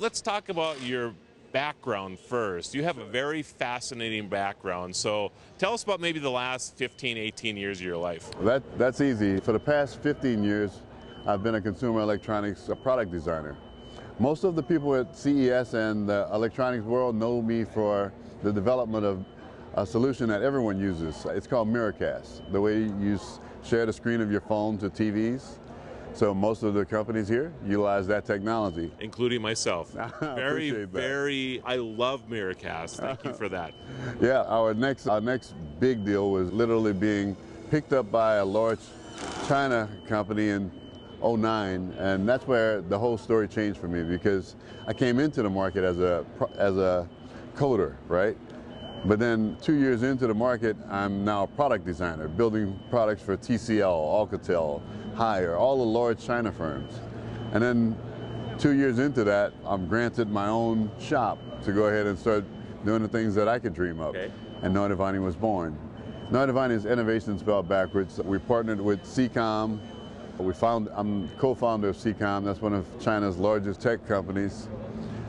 let's talk about your background first. You have a very fascinating background. So tell us about maybe the last 15, 18 years of your life. That's easy. For the past 15 years, I've been a consumer electronics product designer. Most of the people at CES and the electronics world know me for the development of a solution that everyone uses. It's called Miracast, the way you share the screen of your phone to TVs. So most of the companies here utilize that technology. Including myself. Very, I love Miracast. Thank you for that. Yeah, our next big deal was literally being picked up by a large China company in '09, and that's where the whole story changed for me, because I came into the market as a coder, right? But then 2 years into the market, I'm now a product designer, building products for TCL, Alcatel, Haier, all the large China firms. And then 2 years into that, I'm granted my own shop to go ahead and start doing the things that I could dream of. Okay. And Novan was born. Novan is innovation spelled backwards. We partnered with CCOM. I'm co-founder of CCOM. That's one of China's largest tech companies.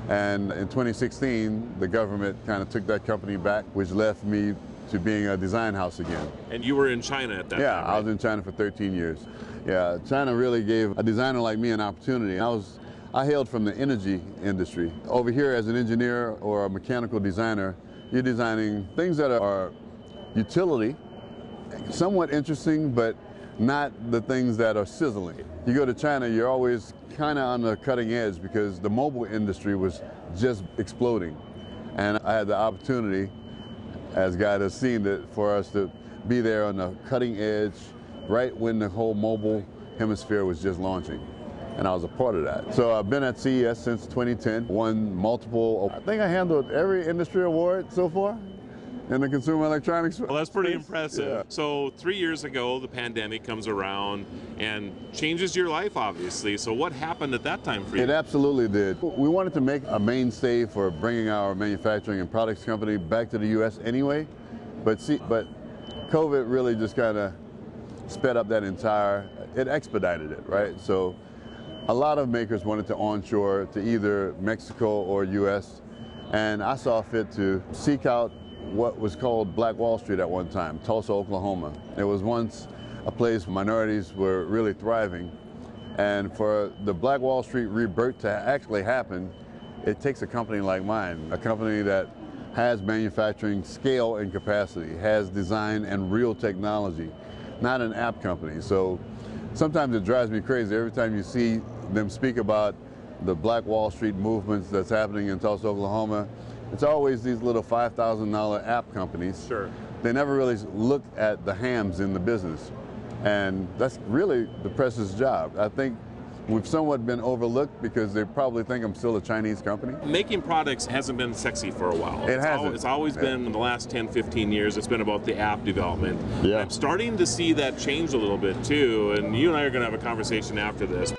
And in 2016, the government kind of took that company back, which left me to being a design house again. And you were in China at that time, Yeah, right? I was in China for 13 years. Yeah, China really gave a designer like me an opportunity. I hailed from the energy industry. Over here as an engineer or a mechanical designer, you're designing things that are utility, somewhat interesting, but not the things that are sizzling. You go to China, you're always kind of on the cutting edge because the mobile industry was just exploding. And I had the opportunity, as God has seen it, for us to be there on the cutting edge right when the whole mobile hemisphere was just launching. And I was a part of that. So I've been at CES since 2010, won multiple, I think I handled every industry award so far in the consumer electronics. Well, that's pretty impressive. Yeah. So 3 years ago, the pandemic comes around and changes your life, obviously. So what happened at that time for you? It absolutely did. We wanted to make a mainstay for bringing our manufacturing and products company back to the U.S. anyway, but COVID really just kind of sped up that it expedited it, right? So a lot of makers wanted to onshore to either Mexico or U.S., and I saw fit to seek out what was called Black Wall Street at one time, Tulsa, Oklahoma. It was once a place minorities were really thriving, and for the Black Wall Street rebirth to actually happen, it takes a company like mine, a company that has manufacturing scale and capacity, has design and real technology, not an app company. So sometimes it drives me crazy every time you see them speak about the Black Wall Street movements that's happening in Tulsa, Oklahoma. It's always these little $5,000 app companies. Sure. They never really look at the hams in the business. And that's really the press's job. I think we've somewhat been overlooked because they probably think I'm still a Chinese company. Making products hasn't been sexy for a while. It hasn't. It's always been, in the last 10, 15 years, it's been about the app development. Yeah. I'm starting to see that change a little bit too, and you and I are going to have a conversation after this.